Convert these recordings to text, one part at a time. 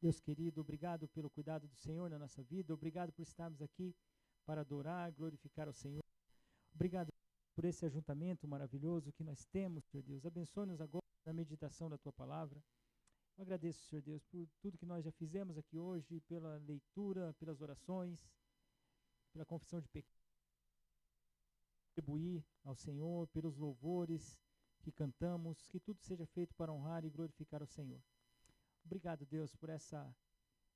Deus querido, obrigado pelo cuidado do Senhor na nossa vida, obrigado por estarmos aqui para adorar, glorificar ao Senhor. Obrigado por esse ajuntamento maravilhoso que nós temos, Senhor Deus. Abençoe-nos agora na meditação da Tua Palavra. Eu agradeço, Senhor Deus, por tudo que nós já fizemos aqui hoje, pela leitura, pelas orações, pela confissão de pecado, contribuir ao Senhor, pelos louvores que cantamos, que tudo seja feito para honrar e glorificar ao Senhor. Obrigado, Deus, por essa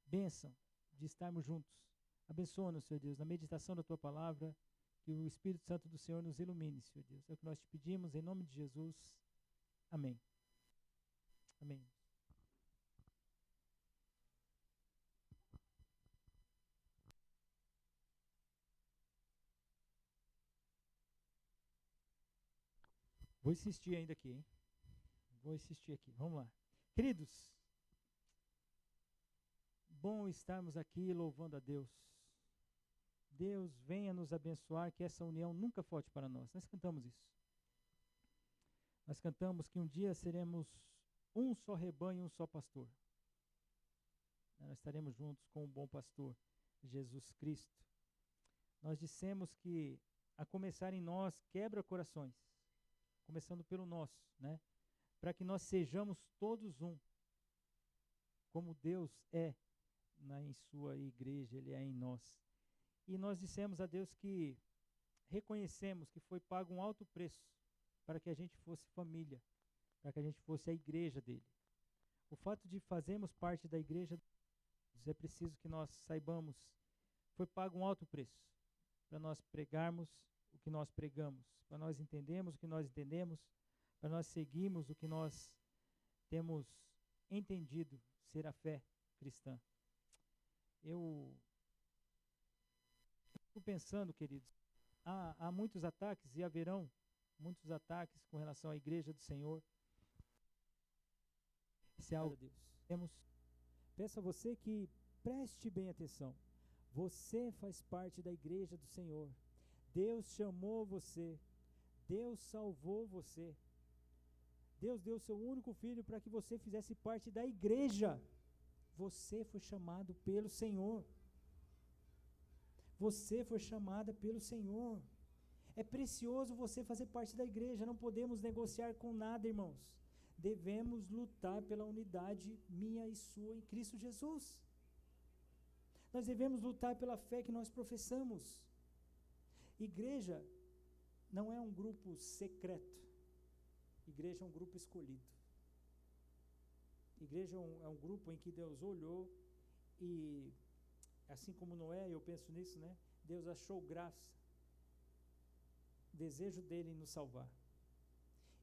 bênção de estarmos juntos. Abençoa-nos, Senhor Deus, na meditação da Tua Palavra, que o Espírito Santo do Senhor nos ilumine, Senhor Deus. É o que nós te pedimos, em nome de Jesus. Amém. Amém. Vou insistir ainda aqui, hein? Vou insistir aqui. Vamos lá. Queridos, bom estarmos aqui louvando a Deus. Deus venha nos abençoar, que essa união nunca falte para nós. Nós cantamos isso. Nós cantamos que um dia seremos um só rebanho, um só pastor. Nós estaremos juntos com o bom pastor, Jesus Cristo. Nós dissemos que, a começar em nós, quebra corações, começando pelo nosso, né? Para que nós sejamos todos um, como Deus é em sua igreja, Ele é em nós. E nós dissemos a Deus que reconhecemos que foi pago um alto preço para que a gente fosse família, para que a gente fosse a igreja dele. O fato de fazermos parte da igreja, é preciso que nós saibamos, foi pago um alto preço para nós pregarmos o que nós pregamos, para nós entendermos o que nós entendemos, para nós seguirmos o que nós temos entendido ser a fé cristã. Eu fico pensando, queridos, há muitos ataques e haverão muitos ataques com relação à igreja do Senhor. Se é algo, Deus, peço a você que preste bem atenção. Você faz parte da igreja do Senhor. Deus chamou você. Deus salvou você. Deus deu o seu único filho para que você fizesse parte da igreja. Você foi chamado pelo Senhor. Você foi chamada pelo Senhor. É precioso você fazer parte da igreja. Não podemos negociar com nada, irmãos. Devemos lutar pela unidade minha e sua em Cristo Jesus. Nós devemos lutar pela fé que nós professamos. Igreja não é um grupo secreto. Igreja é um grupo escolhido. Igreja é um grupo em que Deus olhou e, assim como Noé, eu penso nisso, né? Deus achou graça, desejo dele em nos salvar.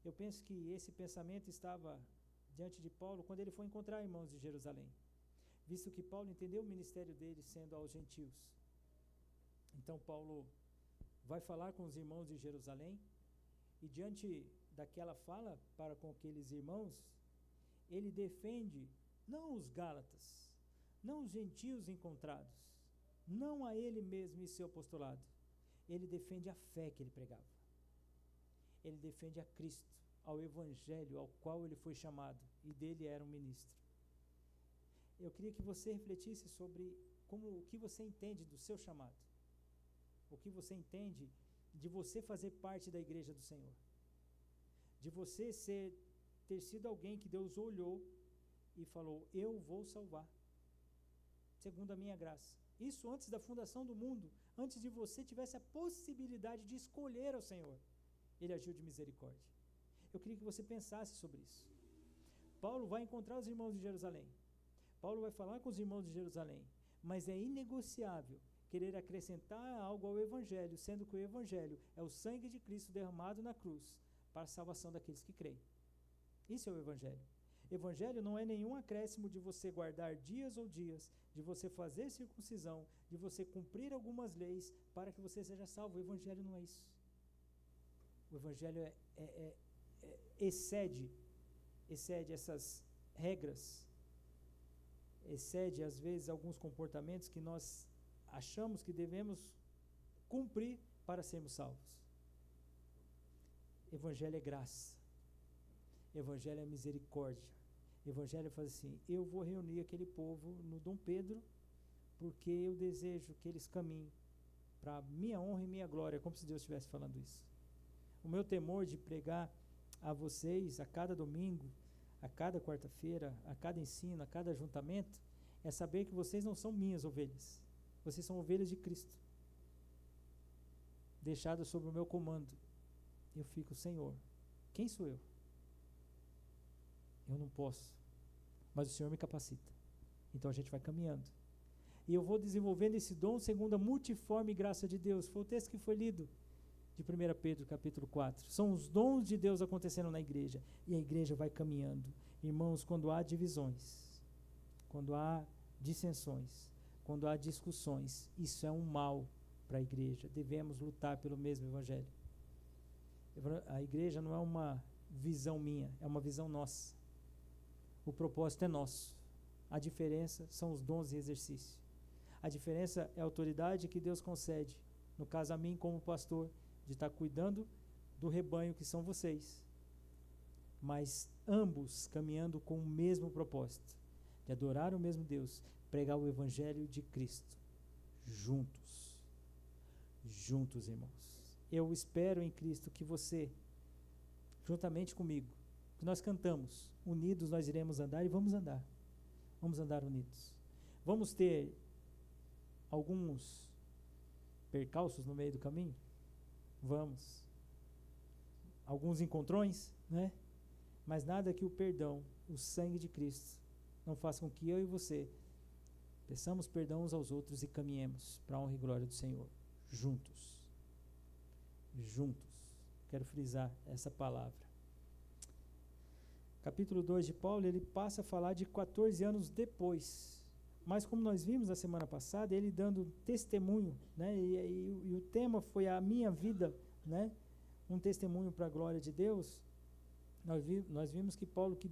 Eu penso que esse pensamento estava diante de Paulo quando ele foi encontrar irmãos de Jerusalém, visto que Paulo entendeu o ministério dele sendo aos gentios. Então Paulo vai falar com os irmãos de Jerusalém e diante daquela fala para com aqueles irmãos, ele defende não os gálatas, não os gentios encontrados, não a ele mesmo e seu apostolado. Ele defende a fé que ele pregava. Ele defende a Cristo, ao evangelho ao qual ele foi chamado e dele era um ministro. Eu queria que você refletisse sobre o que você entende do seu chamado, o que você entende de você fazer parte da igreja do Senhor, de você ter sido alguém que Deus olhou e falou, eu vou salvar, segundo a minha graça. Isso antes da fundação do mundo, antes de você tivesse a possibilidade de escolher ao Senhor, Ele agiu de misericórdia. Eu queria que você pensasse sobre isso. Paulo vai encontrar os irmãos de Jerusalém. Paulo vai falar com os irmãos de Jerusalém, mas é inegociável querer acrescentar algo ao Evangelho, sendo que o Evangelho é o sangue de Cristo derramado na cruz para a salvação daqueles que creem. Isso é o Evangelho. Evangelho não é nenhum acréscimo de você guardar dias ou dias, de você fazer circuncisão, de você cumprir algumas leis para que você seja salvo. O Evangelho não é isso. O Evangelho excede essas regras, excede às vezes alguns comportamentos que nós achamos que devemos cumprir para sermos salvos. Evangelho é graça. Evangelho é misericórdia. O Evangelho fala assim: eu vou reunir aquele povo no Dom Pedro, porque eu desejo que eles caminhem para minha honra e minha glória, como se Deus estivesse falando isso. O meu temor de pregar a vocês a cada domingo, a cada quarta-feira, a cada ensino, a cada ajuntamento, é saber que vocês não são minhas ovelhas, vocês são ovelhas de Cristo, deixadas sob o meu comando. Eu fico: Senhor, quem sou eu? Eu não posso, mas o Senhor me capacita. Então a gente vai caminhando. E eu vou desenvolvendo esse dom segundo a multiforme graça de Deus. Foi o texto que foi lido de 1 Pedro capítulo 4. São os dons de Deus acontecendo na igreja. E a igreja vai caminhando. Irmãos, quando há divisões, quando há dissensões, quando há discussões, isso é um mal para a igreja. Devemos lutar pelo mesmo evangelho. A igreja não é uma visão minha, é uma visão nossa. O propósito é nosso. A diferença são os dons e exercício. A diferença é a autoridade que Deus concede, no caso a mim como pastor, de estar cuidando do rebanho que são vocês, mas ambos caminhando com o mesmo propósito, de adorar o mesmo Deus, pregar o evangelho de Cristo, juntos, irmãos. Eu espero em Cristo que você, juntamente comigo, que nós cantamos, unidos nós iremos andar, e vamos andar unidos. Vamos ter alguns percalços no meio do caminho? Vamos. Alguns encontrões, né? Mas nada que o perdão, o sangue de Cristo, não faça com que eu e você peçamos perdão uns aos outros e caminhemos para a honra e glória do Senhor, juntos. Quero frisar essa palavra. Capítulo 2 de Paulo, ele passa a falar de 14 anos depois. Mas como nós vimos na semana passada, ele dando testemunho, né? E o tema foi a minha vida, né? Um testemunho para a glória de Deus. Nós vimos que Paulo, que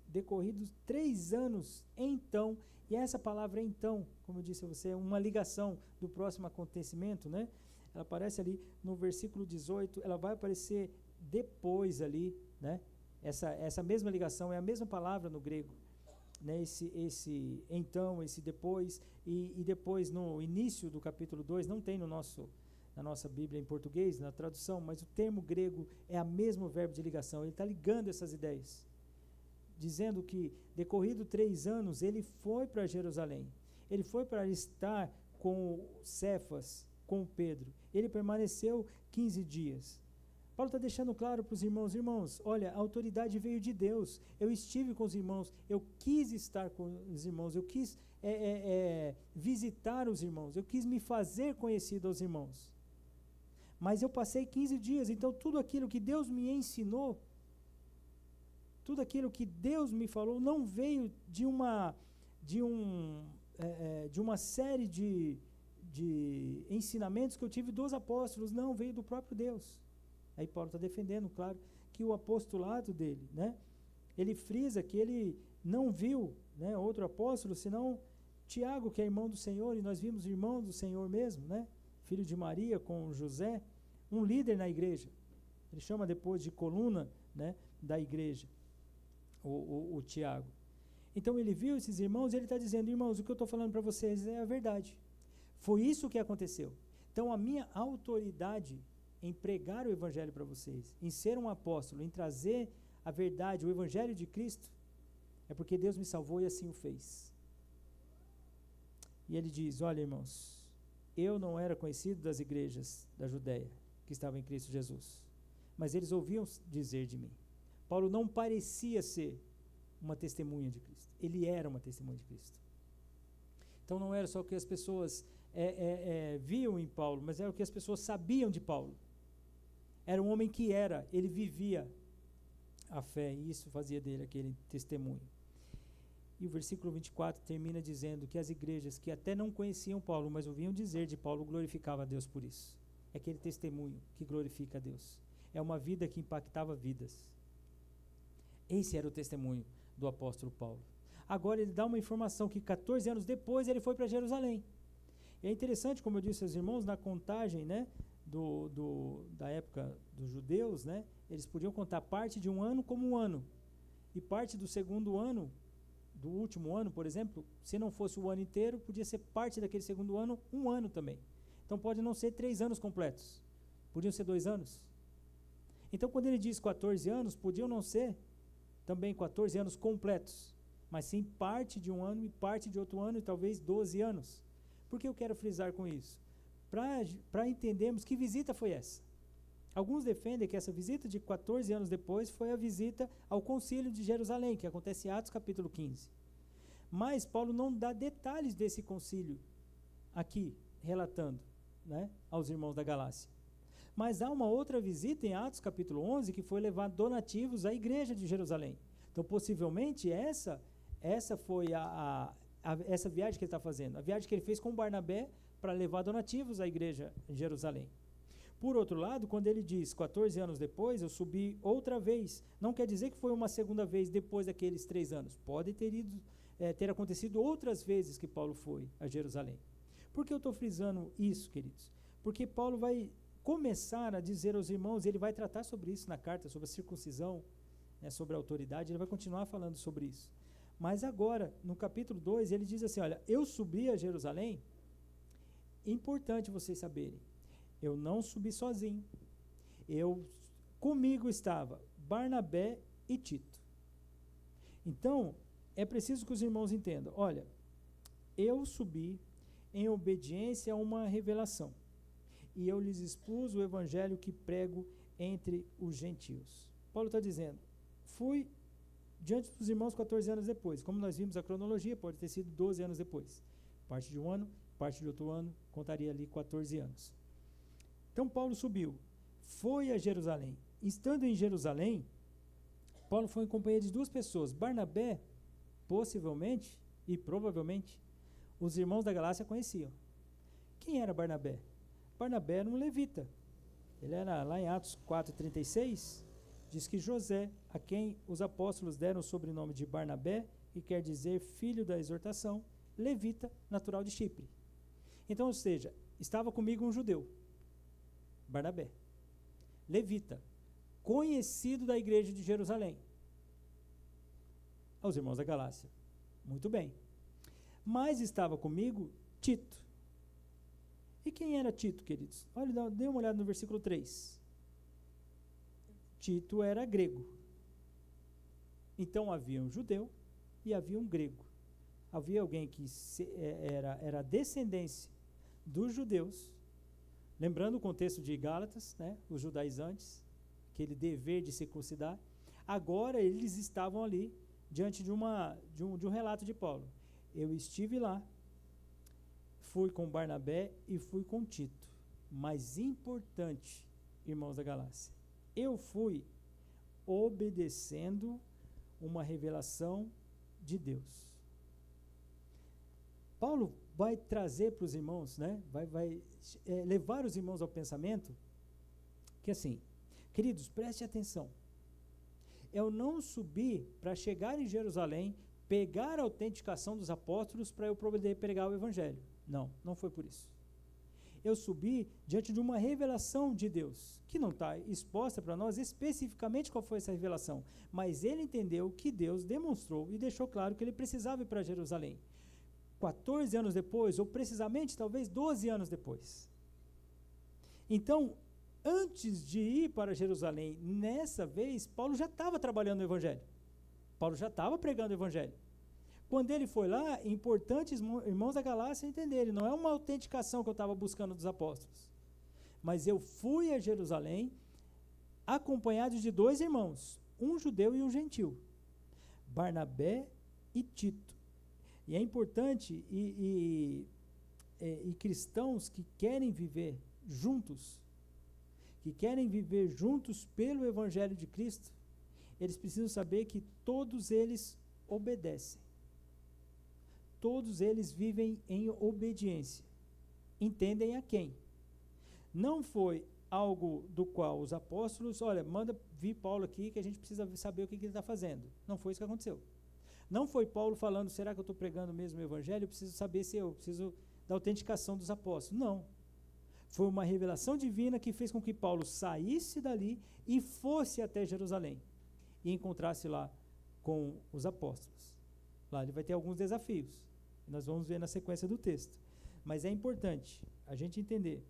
decorridos 3 anos, então, e essa palavra então, como eu disse a você, é uma ligação do próximo acontecimento, né? Ela aparece ali no versículo 18, ela vai aparecer depois ali, né? Essa mesma ligação é a mesma palavra no grego, né? Esse então, esse depois, e depois no início do capítulo 2, não tem na nossa Bíblia em português, na tradução, mas o termo grego é o mesmo verbo de ligação. Ele está ligando essas ideias, dizendo que decorrido 3 anos, ele foi para Jerusalém, ele foi para estar com Cefas, com Pedro, ele permaneceu 15 dias. Paulo está deixando claro para os irmãos, olha, a autoridade veio de Deus, eu estive com os irmãos, eu quis estar com os irmãos, eu quis visitar os irmãos, eu quis me fazer conhecido aos irmãos, mas eu passei 15 dias, então tudo aquilo que Deus me ensinou, tudo aquilo que Deus me falou, não veio de uma série de ensinamentos que eu tive dos apóstolos, não, veio do próprio Deus. Aí Paulo está defendendo, claro, que o apostolado dele, né? Ele frisa que ele não viu, né, outro apóstolo, senão Tiago, que é irmão do Senhor, e nós vimos irmão do Senhor mesmo, né? Filho de Maria com José, um líder na igreja. Ele chama depois de coluna, né, da igreja, o Tiago. Então ele viu esses irmãos e ele está dizendo, irmãos, o que eu estou falando para vocês é a verdade. Foi isso que aconteceu. Então a minha autoridade em pregar o evangelho para vocês, em ser um apóstolo, em trazer a verdade, o evangelho de Cristo, é porque Deus me salvou e assim o fez. E ele diz, olha irmãos, eu não era conhecido das igrejas da Judéia, que estavam em Cristo Jesus, mas eles ouviam dizer de mim. Paulo não parecia ser uma testemunha de Cristo, ele era uma testemunha de Cristo. Então não era só o que as pessoas viam em Paulo, mas era o que as pessoas sabiam de Paulo. Era um homem que ele vivia a fé, e isso fazia dele aquele testemunho. E o versículo 24 termina dizendo que as igrejas que até não conheciam Paulo, mas ouviam dizer de Paulo, glorificavam a Deus por isso. É aquele testemunho que glorifica a Deus. É uma vida que impactava vidas. Esse era o testemunho do apóstolo Paulo. Agora ele dá uma informação que 14 anos depois ele foi para Jerusalém. E é interessante, como eu disse aos irmãos, na contagem, né, da época dos judeus, né, eles podiam contar parte de um ano como um ano. e parte do segundo ano, do último ano, por exemplo, se não fosse o ano inteiro, podia ser parte daquele segundo ano, um ano também. Então pode não ser 3 anos completos, podiam ser 2 anos. Então quando ele diz 14 anos, podiam não ser também 14 anos completos, mas sim parte de um ano e parte de outro ano e talvez 12 anos. Por que eu quero frisar com isso? Para entendermos que visita foi essa. Alguns defendem que essa visita de 14 anos depois foi a visita ao concílio de Jerusalém, que acontece em Atos capítulo 15. Mas Paulo não dá detalhes desse concílio aqui, relatando, né, aos irmãos da Galácia. Mas há uma outra visita em Atos capítulo 11 que foi levar donativos à igreja de Jerusalém. Então, possivelmente, essa foi essa viagem que ele está fazendo. A viagem que ele fez com Barnabé para levar donativos à igreja em Jerusalém. Por outro lado, quando ele diz 14 anos depois, eu subi outra vez, não quer dizer que foi uma segunda vez depois daqueles 3 anos. Pode ter acontecido outras vezes que Paulo foi a Jerusalém. Por que eu estou frisando isso, queridos? Porque Paulo vai começar a dizer aos irmãos, ele vai tratar sobre isso na carta, sobre a circuncisão, né, sobre a autoridade, ele vai continuar falando sobre isso. Mas agora, no capítulo 2, ele diz assim, olha, eu subi a Jerusalém, importante vocês saberem, eu não subi sozinho, comigo estava Barnabé e Tito. Então, é preciso que os irmãos entendam, olha, eu subi em obediência a uma revelação, e eu lhes expus o evangelho que prego entre os gentios. Paulo está dizendo, fui diante dos irmãos 14 anos depois, como nós vimos a cronologia, pode ter sido 12 anos depois, parte de um ano, parte de outro ano, contaria ali 14 anos. Então Paulo subiu, foi a Jerusalém. Estando em Jerusalém, Paulo foi em companhia de 2 pessoas, Barnabé, possivelmente e provavelmente, os irmãos da Galácia conheciam. Quem era Barnabé? Barnabé era um levita. Ele era, lá em Atos 4,36, diz que José, a quem os apóstolos deram o sobrenome de Barnabé, que quer dizer filho da exortação, levita, natural de Chipre. Então, ou seja, estava comigo um judeu, Barnabé, levita, conhecido da igreja de Jerusalém, aos irmãos da Galácia. Muito bem. Mas estava comigo Tito. E quem era Tito, queridos? Olha, dê uma olhada no versículo 3. Tito era grego. Então havia um judeu e havia um grego. Havia alguém que era descendência dos judeus, lembrando o contexto de Gálatas, né, os judaizantes, aquele dever de circuncidar. Agora eles estavam ali diante de um relato de Paulo. Eu estive lá, fui com Barnabé e fui com Tito. Mas importante, irmãos da Galácia, eu fui obedecendo uma revelação de Deus. Paulo vai trazer para os irmãos, né, vai levar os irmãos ao pensamento que assim, queridos, preste atenção. Eu não subi para chegar em Jerusalém, pegar a autenticação dos apóstolos para eu poder pregar o evangelho. Não, não foi por isso. Eu subi diante de uma revelação de Deus, que não está exposta para nós especificamente qual foi essa revelação, mas ele entendeu que Deus demonstrou e deixou claro que ele precisava ir para Jerusalém. 14 anos depois, ou precisamente talvez 12 anos depois. Então, antes de ir para Jerusalém, nessa vez, Paulo já estava trabalhando no evangelho. Paulo já estava pregando o evangelho. Quando ele foi lá, é importante, irmãos da Galácia, entenderem, não é uma autenticação que eu estava buscando dos apóstolos, mas eu fui a Jerusalém acompanhado de 2 irmãos, um judeu e um gentil, Barnabé e Tito. E é importante, e cristãos que querem viver juntos pelo evangelho de Cristo, eles precisam saber que todos eles obedecem. Todos eles vivem em obediência. Entendem a quem? Não foi algo do qual os apóstolos, olha, manda vir Paulo aqui que a gente precisa saber o que ele está fazendo. Não foi isso que aconteceu. Não foi Paulo falando, será que eu estou pregando mesmo o evangelho? Eu preciso saber se eu preciso da autenticação dos apóstolos. Não. Foi uma revelação divina que fez com que Paulo saísse dali e fosse até Jerusalém. E encontrasse lá com os apóstolos. Lá ele vai ter alguns desafios, nós vamos ver na sequência do texto. Mas é importante a gente entender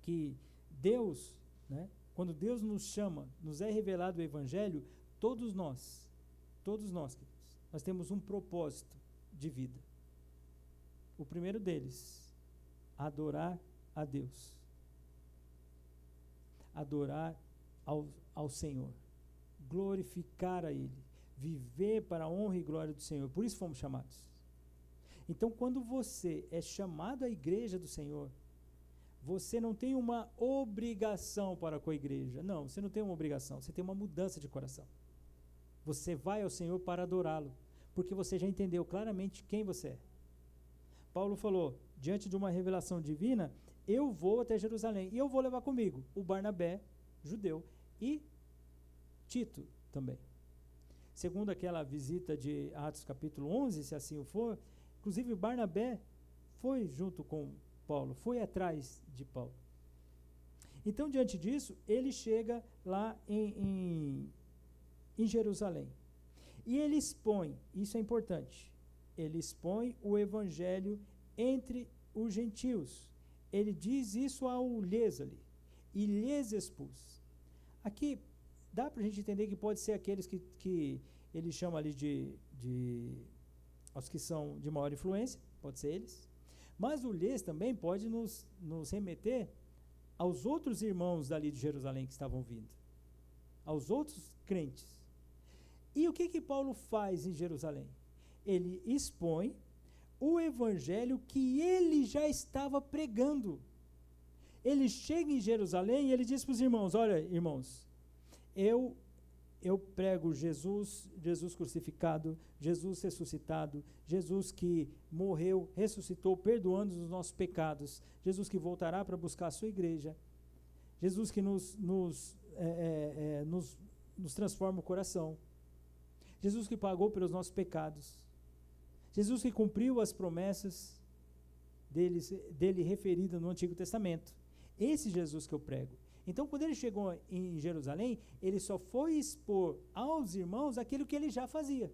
que Deus, né, quando Deus nos chama, nos é revelado o Evangelho, todos nós, queridos, nós temos um propósito de vida. O primeiro deles, adorar a Deus. Adorar ao Senhor. Glorificar a Ele. Viver para a honra e glória do Senhor. Por isso fomos chamados. Então, quando você é chamado à igreja do Senhor, você não tem uma obrigação para com a igreja. Não, você não tem uma obrigação. Você tem uma mudança de coração. Você vai ao Senhor para adorá-lo, porque você já entendeu claramente quem você é. Paulo falou, diante de uma revelação divina, eu vou até Jerusalém, e eu vou levar comigo o Barnabé, judeu, e Tito também. Segundo aquela visita de Atos capítulo 11, se assim o for, inclusive Barnabé foi junto com Paulo, foi atrás de Paulo. Então, diante disso, ele chega lá em Jerusalém. E ele expõe, isso é importante, ele expõe o evangelho entre os gentios. Ele diz isso ao lhes ali, e lhes expus. Aqui, dá para a gente entender que pode ser aqueles que ele chama ali aos que são de maior influência, pode ser eles. Mas o lhes também pode nos remeter aos outros irmãos dali de Jerusalém que estavam vindo, aos outros crentes. E o que Paulo faz em Jerusalém? Ele expõe o evangelho que ele já estava pregando. Ele chega em Jerusalém e ele diz para os irmãos, olha, irmãos, eu prego Jesus crucificado, Jesus ressuscitado, Jesus que morreu, ressuscitou, perdoando os nossos pecados, Jesus que voltará para buscar a sua igreja, Jesus que nos transforma o coração, Jesus que pagou pelos nossos pecados, Jesus que cumpriu as promessas dele referidas no Antigo Testamento. Esse Jesus que eu prego. Então, quando ele chegou em Jerusalém, ele só foi expor aos irmãos aquilo que ele já fazia.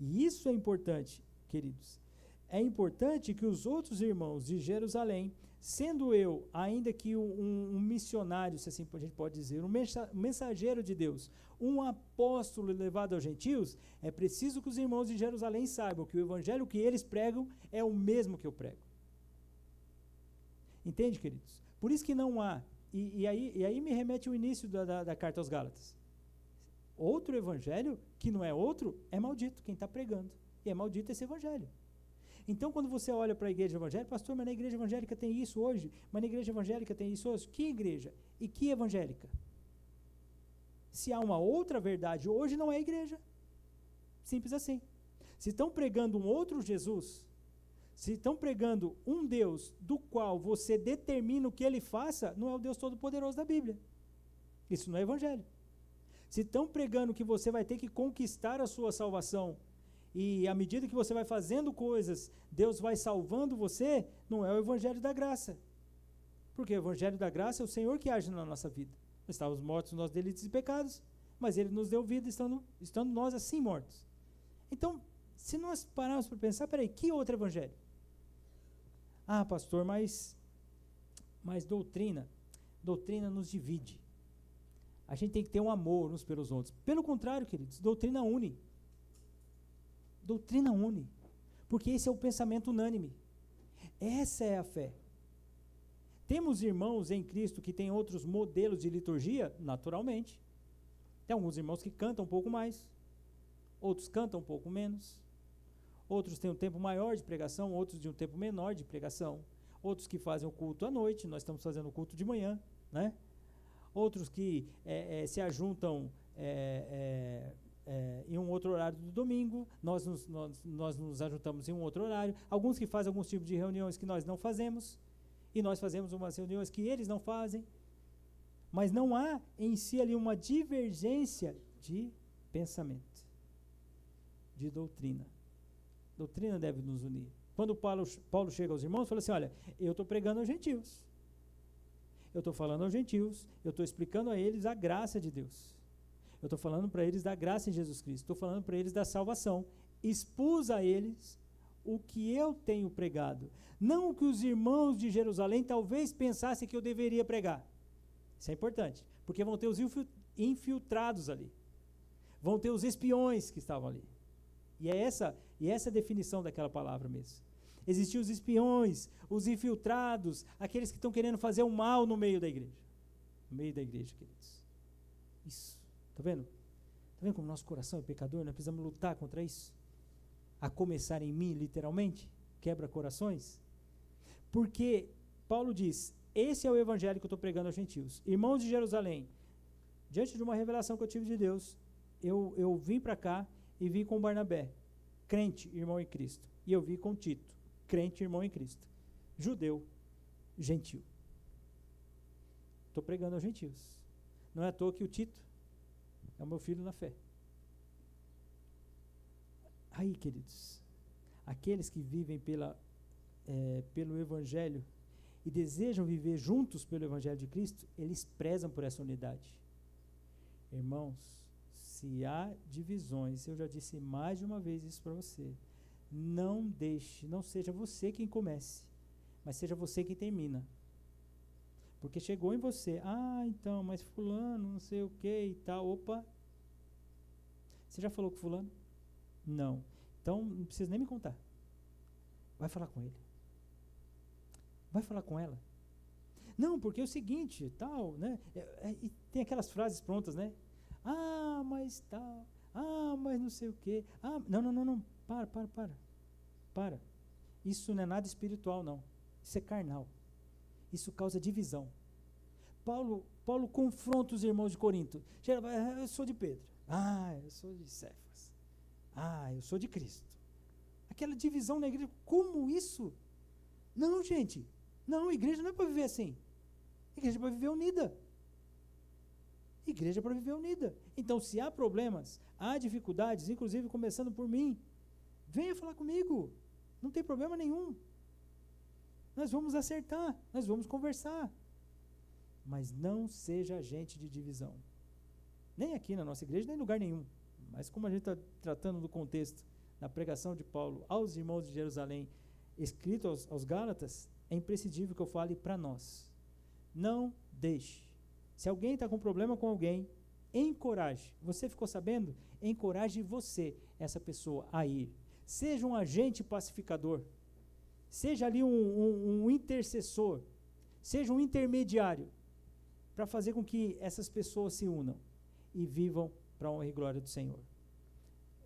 E isso é importante, queridos. É importante que os outros irmãos de Jerusalém, sendo eu, ainda que um missionário, se assim a gente pode dizer, um mensageiro de Deus, um apóstolo levado aos gentios, é preciso que os irmãos de Jerusalém saibam que o evangelho que eles pregam é o mesmo que eu prego. Entende, queridos? Por isso que não há, e aí me remete ao início da carta aos Gálatas. Outro evangelho, que não é outro, é maldito quem está pregando. E é maldito esse evangelho. Então, quando você olha para a igreja evangélica, pastor, mas na igreja evangélica tem isso hoje, mas na igreja evangélica tem isso hoje. Que igreja? E que evangélica? Se há uma outra verdade hoje, não é igreja. Simples assim. Se estão pregando um outro Jesus, se estão pregando um Deus do qual você determina o que ele faça, não é o Deus Todo-Poderoso da Bíblia. Isso não é evangelho. Se estão pregando que você vai ter que conquistar a sua salvação, e à medida que você vai fazendo coisas, Deus vai salvando você, não é o evangelho da graça. Porque o evangelho da graça é o Senhor que age na nossa vida. Nós estávamos mortos nos nossos delitos e pecados, mas Ele nos deu vida estando nós assim mortos. Então, se nós pararmos para pensar, peraí, que outro evangelho? Ah, pastor, mas doutrina nos divide. A gente tem que ter um amor uns pelos outros. Pelo contrário, queridos, doutrina une. Doutrina une. Porque esse é o pensamento unânime. Essa é a fé. Temos irmãos em Cristo que têm outros modelos de liturgia? Naturalmente. Tem alguns irmãos que cantam um pouco mais, outros cantam um pouco menos, outros têm um tempo maior de pregação, outros de um tempo menor de pregação, outros que fazem o culto à noite, nós estamos fazendo o culto de manhã, né? Outros que se ajuntam em um outro horário do domingo, nós nos ajuntamos em um outro horário, alguns que fazem alguns tipos de reuniões que nós não fazemos, e nós fazemos umas reuniões que eles não fazem, mas não há em si ali uma divergência de pensamento, de doutrina. Doutrina deve nos unir. Quando Paulo chega aos irmãos, fala assim, olha, eu estou pregando aos gentios, eu estou falando aos gentios, eu estou explicando a eles a graça de Deus, eu Eu estou falando para eles da graça em Jesus Cristo. Estou falando para eles da salvação. Expus a eles o que eu tenho pregado. Não o que os irmãos de Jerusalém talvez pensassem que eu deveria pregar. Isso é importante. Porque vão ter os infiltrados ali. Vão ter os espiões que estavam ali. E é essa a definição daquela palavra mesmo. Existiam os espiões, os infiltrados, aqueles que estão querendo fazer o mal no meio da igreja. No meio da igreja, queridos. Isso. Está vendo? Está vendo como nosso coração é pecador? Nós precisamos lutar contra isso. A começar em mim, literalmente, quebra corações. Porque Paulo diz, esse é o evangelho que eu estou pregando aos gentios. Irmãos de Jerusalém, diante de uma revelação que eu tive de Deus, eu vim para cá e vim com Barnabé, crente, irmão em Cristo. E eu vim com Tito, crente, irmão em Cristo. Judeu, gentil. Estou pregando aos gentios. Não é à toa que o Tito é o meu filho na fé. Aí, queridos, aqueles que vivem pelo Evangelho e desejam viver juntos pelo Evangelho de Cristo, eles prezam por essa unidade. Irmãos, se há divisões, eu já disse mais de uma vez isso para você, não seja você quem comece, mas seja você quem termina. Porque chegou em você, então, mas fulano, não sei o que e tal, opa. Você já falou com fulano? Não. Então, não precisa nem me contar. Vai falar com ele. Vai falar com ela. Não, porque é o seguinte, tal, né? E tem aquelas frases prontas, né? Mas tal. Mas não sei o quê. Não. Para. Isso não é nada espiritual, não. Isso é carnal. Isso causa divisão. Paulo confronta os irmãos de Corinto. Eu sou de Pedro. Eu sou de Cefas. Eu sou de Cristo. Aquela divisão na igreja. Como isso? Não, gente. Não, a igreja não é para viver assim. A igreja é para viver unida. Igreja é para viver unida. Então, se há problemas, há dificuldades, inclusive começando por mim, venha falar comigo. Não tem problema nenhum. Nós vamos acertar, nós vamos conversar. Mas não seja agente de divisão. Nem aqui na nossa igreja, nem em lugar nenhum. Mas como a gente está tratando do contexto da pregação de Paulo aos irmãos de Jerusalém, escrito aos Gálatas, é imprescindível que eu fale para nós. Não deixe. Se alguém está com problema com alguém, encoraje. Você ficou sabendo? Encoraje você, essa pessoa, a ir. Seja um agente pacificador. Seja ali um intercessor. Seja um intermediário. Para fazer com que essas pessoas se unam e vivam para a honra e glória do Senhor.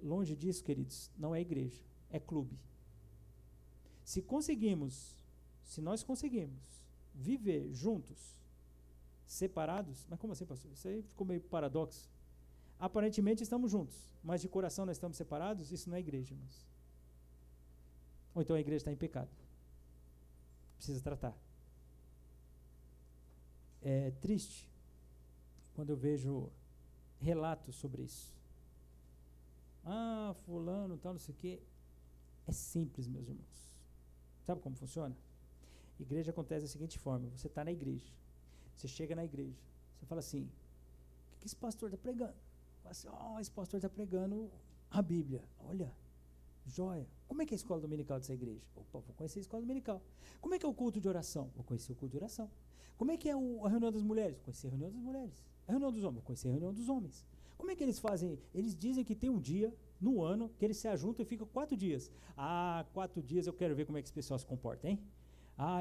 Longe disso, queridos, não é igreja, é clube. Se nós conseguimos viver juntos, separados, mas como assim, pastor? Isso aí ficou meio paradoxo. Aparentemente estamos juntos, mas de coração nós estamos separados, isso não é igreja, irmãos. Ou então a igreja está em pecado. Precisa tratar. É triste quando eu vejo relatos sobre isso. Fulano, tal, não sei o quê. É simples, meus irmãos. Sabe como funciona? Igreja acontece da seguinte forma: você está na igreja, você chega na igreja, você fala assim: o que esse pastor está pregando? Fala assim: esse pastor está pregando a Bíblia. Olha, joia. Como é que é a escola dominical dessa igreja? Opa, vou conhecer a escola dominical. Como é que é o culto de oração? Vou conhecer o culto de oração. Como é que é a reunião das mulheres? Vou conhecer a reunião das mulheres. A reunião dos homens? Vou conhecer a reunião dos homens. Como é que eles fazem? Eles dizem que tem um dia no ano que eles se ajuntam e ficam 4 dias. 4 dias eu quero ver como é que esse pessoal se comporta, hein?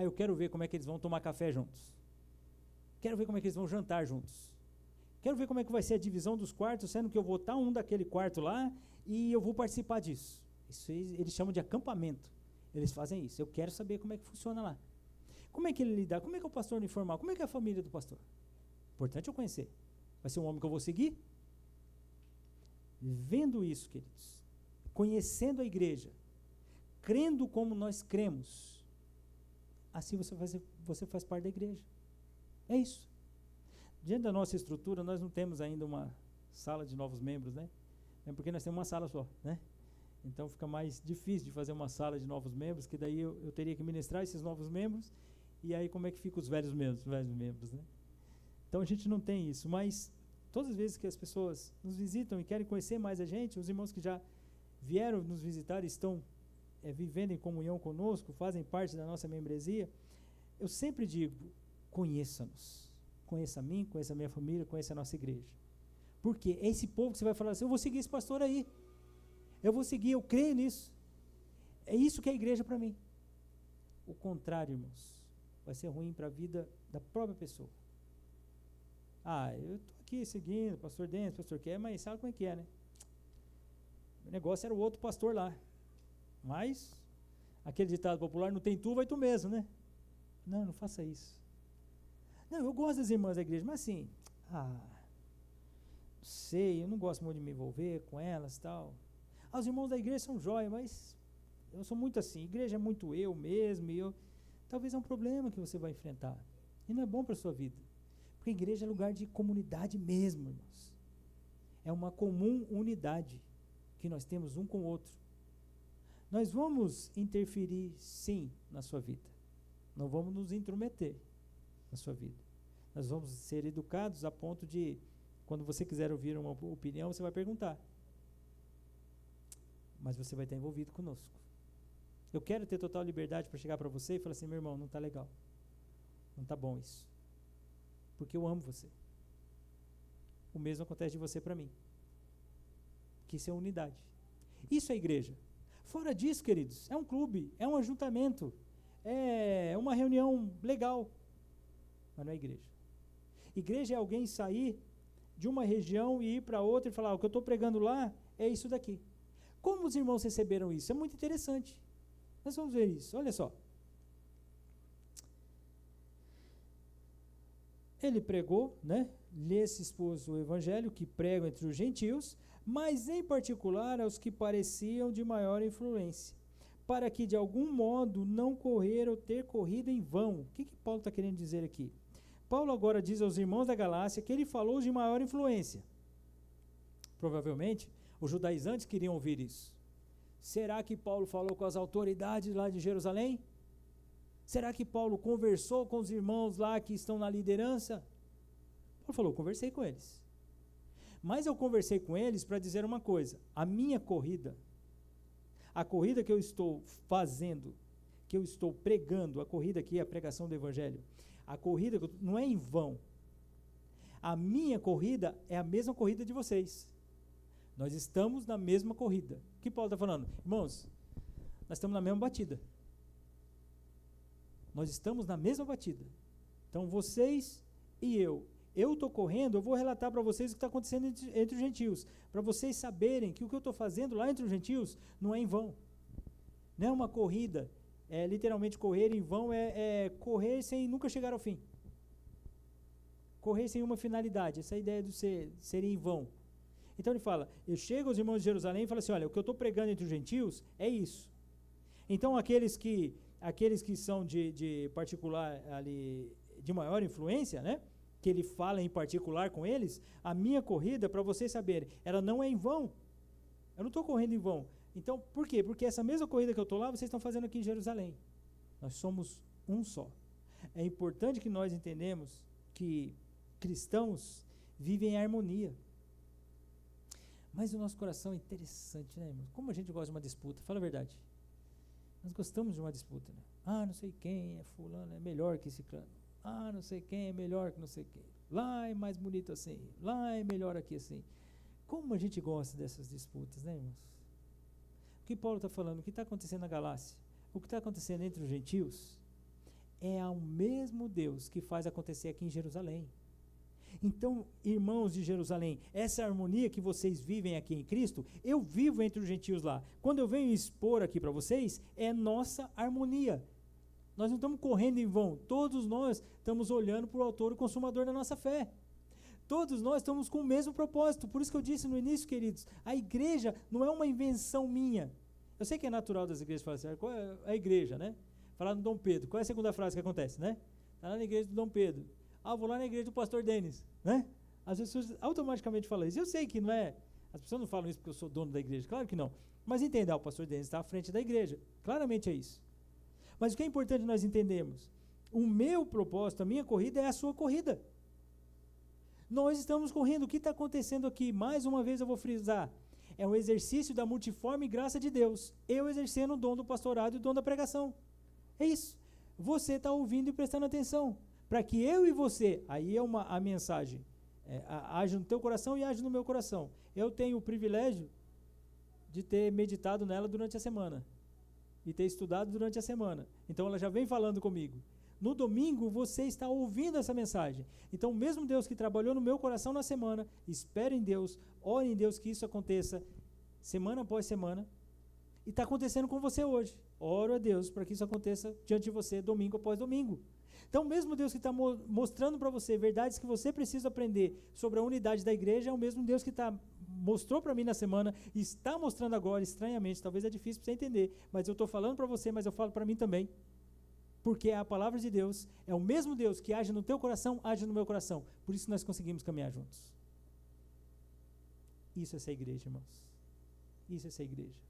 Eu quero ver como é que eles vão tomar café juntos. Quero ver como é que eles vão jantar juntos. Quero ver como é que vai ser a divisão dos quartos, sendo que eu vou estar daquele quarto lá e eu vou participar disso. Isso eles chamam de acampamento. Eles fazem isso. Eu quero saber como é que funciona lá. Como é que ele lidar? Como é que é o pastor uniformal? Como é que é a família do pastor? Importante eu conhecer. Vai ser um homem que eu vou seguir? Vendo isso, queridos, conhecendo a igreja, crendo como nós cremos, assim você faz parte da igreja. É isso. Diante da nossa estrutura, nós não temos ainda uma sala de novos membros, né? É porque nós temos uma sala só, né? Então fica mais difícil de fazer uma sala de novos membros, que daí eu teria que ministrar esses novos membros, e aí como é que fica os velhos membros, né? Então a gente não tem isso, mas Todas as vezes que as pessoas nos visitam e querem conhecer mais a gente, os irmãos que já vieram nos visitar e estão vivendo em comunhão conosco, fazem parte da nossa membresia, eu sempre digo, conheça-nos. Conheça a mim, conheça a minha família, conheça a nossa igreja. Porque é esse povo que você vai falar assim, eu vou seguir esse pastor aí. Eu vou seguir, eu creio nisso. É isso que é a igreja para mim. O contrário, irmãos, vai ser ruim para a vida da própria pessoa. Eu estou aqui seguindo, pastor Denis, pastor Quer, mas sabe como é que é, né? O negócio era o outro pastor lá. Mas, aquele ditado popular, não tem tu, vai tu mesmo, né? Não faça isso. Não, eu gosto das irmãs da igreja, mas assim, não sei, eu não gosto muito de me envolver com elas e tal. Os irmãos da igreja são jóia, mas eu sou muito assim, igreja é muito eu mesmo, talvez é um problema que você vai enfrentar. E não é bom para a sua vida. Porque a igreja é lugar de comunidade mesmo, irmãos. É uma comum unidade que nós temos um com o outro. Nós vamos interferir, sim, na sua vida. Não vamos nos intrometer na sua vida. Nós vamos ser educados a ponto de, quando você quiser ouvir uma opinião, você vai perguntar. Mas você vai estar envolvido conosco. Eu quero ter total liberdade para chegar para você e falar assim, meu irmão, não está legal. Não está bom isso. Porque eu amo você. O mesmo acontece de você para mim. Que isso é unidade. Isso é igreja. Fora disso, queridos, é um clube, é um ajuntamento, é uma reunião legal, mas não é igreja. Igreja é alguém sair de uma região e ir para outra e falar, o que eu estou pregando lá é isso daqui. Como os irmãos receberam isso? É muito interessante. Nós vamos ver isso, olha só. Ele pregou, lhe-se expôs o evangelho que pregam entre os gentios, mas em particular aos que pareciam de maior influência, para que de algum modo não correr ou ter corrido em vão. O que Paulo está querendo dizer aqui? Paulo agora diz aos irmãos da Galácia que ele falou de maior influência. Provavelmente, os judaizantes queriam ouvir isso. Será que Paulo falou com as autoridades lá de Jerusalém? Será que Paulo conversou com os irmãos lá que estão na liderança? Paulo falou, conversei com eles. Mas eu conversei com eles para dizer uma coisa, a minha corrida, a corrida que eu estou fazendo, que eu estou pregando, a corrida aqui é a pregação do evangelho, a corrida não é em vão. A minha corrida é a mesma corrida de vocês. Nós estamos na mesma corrida. O que Paulo está falando? Irmãos, nós estamos na mesma batida. Nós estamos na mesma batida. Então vocês e eu estou correndo, eu vou relatar para vocês o que está acontecendo entre os gentios, para vocês saberem que o que eu estou fazendo lá entre os gentios não é em vão. Não é uma corrida, literalmente correr em vão é correr sem nunca chegar ao fim. Correr sem uma finalidade, essa ideia de ser em vão. Então ele fala, eu chego aos irmãos de Jerusalém e falo assim, olha, o que eu estou pregando entre os gentios é isso. Então aqueles que são de particular ali, de maior influência, que ele fala em particular com eles, a minha corrida, para vocês saberem, ela não é em vão. Eu não estou correndo em vão. Então, por quê? Porque essa mesma corrida que eu estou lá, vocês estão fazendo aqui em Jerusalém. Nós somos um só. É importante que nós entendamos que cristãos vivem em harmonia. Mas o nosso coração é interessante, irmão? Como a gente gosta de uma disputa, fala a verdade. Nós gostamos de uma disputa, não sei quem é fulano, é melhor que esse clã. Não sei quem é melhor que não sei quem. Lá é mais bonito assim, lá é melhor aqui assim. Como a gente gosta dessas disputas, irmãos? O que Paulo está falando, o que está acontecendo na Galácia, o que está acontecendo entre os gentios, é ao mesmo Deus que faz acontecer aqui em Jerusalém. Então, irmãos de Jerusalém, essa harmonia que vocês vivem aqui em Cristo, eu vivo entre os gentios lá. Quando eu venho expor aqui para vocês, é nossa harmonia. Nós não estamos correndo em vão. Todos nós estamos olhando para o autor e consumador da nossa fé. Todos nós estamos com o mesmo propósito. Por isso que eu disse no início, queridos, a igreja não é uma invenção minha. Eu sei que é natural das igrejas falar assim, qual é a igreja, Falar no Dom Pedro. Qual é a segunda frase que acontece, Está lá na igreja do Dom Pedro. Vou lá na igreja do pastor Denis, As pessoas automaticamente falam isso. Eu sei que não é, as pessoas não falam isso porque eu sou dono da igreja, claro que não. Mas entenda, o pastor Denis está à frente da igreja, claramente é isso. Mas o que é importante nós entendermos? O meu propósito, a minha corrida é a sua corrida. Nós estamos correndo. O que está acontecendo aqui? Mais uma vez eu vou frisar. É um exercício da multiforme graça de Deus. Eu exercendo o dom do pastorado e o dom da pregação. É isso. Você está ouvindo e prestando atenção. Para que eu e você, aí é a mensagem, age no teu coração e age no meu coração. Eu tenho o privilégio de ter meditado nela durante a semana. E ter estudado durante a semana. Então ela já vem falando comigo. No domingo você está ouvindo essa mensagem. Então o mesmo Deus que trabalhou no meu coração na semana, espere em Deus, ore em Deus que isso aconteça semana após semana. E está acontecendo com você hoje. Oro a Deus para que isso aconteça diante de você domingo após domingo. Então o mesmo Deus que está mostrando para você verdades que você precisa aprender sobre a unidade da igreja, é o mesmo Deus que mostrou para mim na semana e está mostrando agora, estranhamente, talvez é difícil para você entender, mas eu estou falando para você, mas eu falo para mim também, porque a palavra de Deus é o mesmo Deus que age no teu coração, age no meu coração, por isso nós conseguimos caminhar juntos. Isso é ser igreja, irmãos, isso é ser igreja.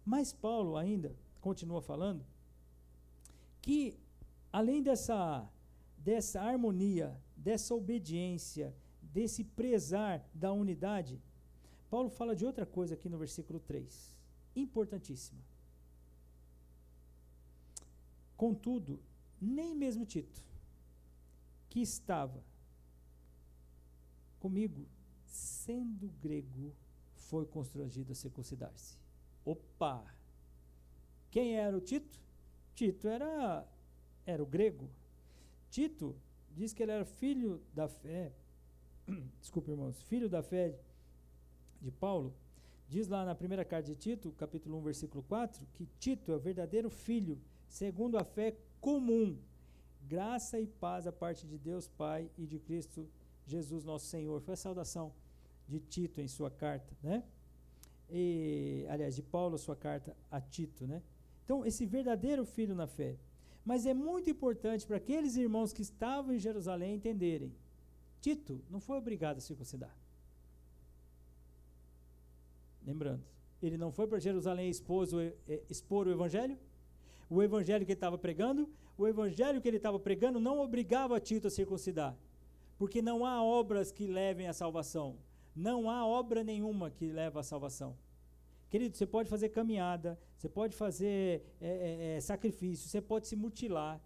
Mas Paulo ainda continua falando que além dessa harmonia, dessa obediência, desse prezar da unidade, Paulo fala de outra coisa aqui no versículo 3, importantíssima. Contudo, nem mesmo Tito, que estava comigo, sendo grego, foi constrangido a circuncidar-se. Opa! Quem era o Tito? Tito era o grego. Tito diz que ele era filho da fé, desculpa, irmãos, filho da fé de Paulo. Diz lá na primeira carta de Tito, capítulo 1, versículo 4, que Tito é o verdadeiro filho, segundo a fé comum. Graça e paz da parte de Deus Pai e de Cristo Jesus nosso Senhor. Foi a saudação de Tito em sua carta, né? Aliás, de Paulo, a sua carta a Tito, né? Então, esse verdadeiro filho na fé. Mas é muito importante para aqueles irmãos que estavam em Jerusalém entenderem. Tito não foi obrigado a circuncidar. Lembrando, ele não foi para Jerusalém expor o evangelho? O evangelho que ele estava pregando? O evangelho que ele estava pregando não obrigava Tito a circuncidar. Porque não há obras que levem à salvação. Não há obra nenhuma que leva à salvação. Querido, você pode fazer caminhada, você pode fazer sacrifício, você pode se mutilar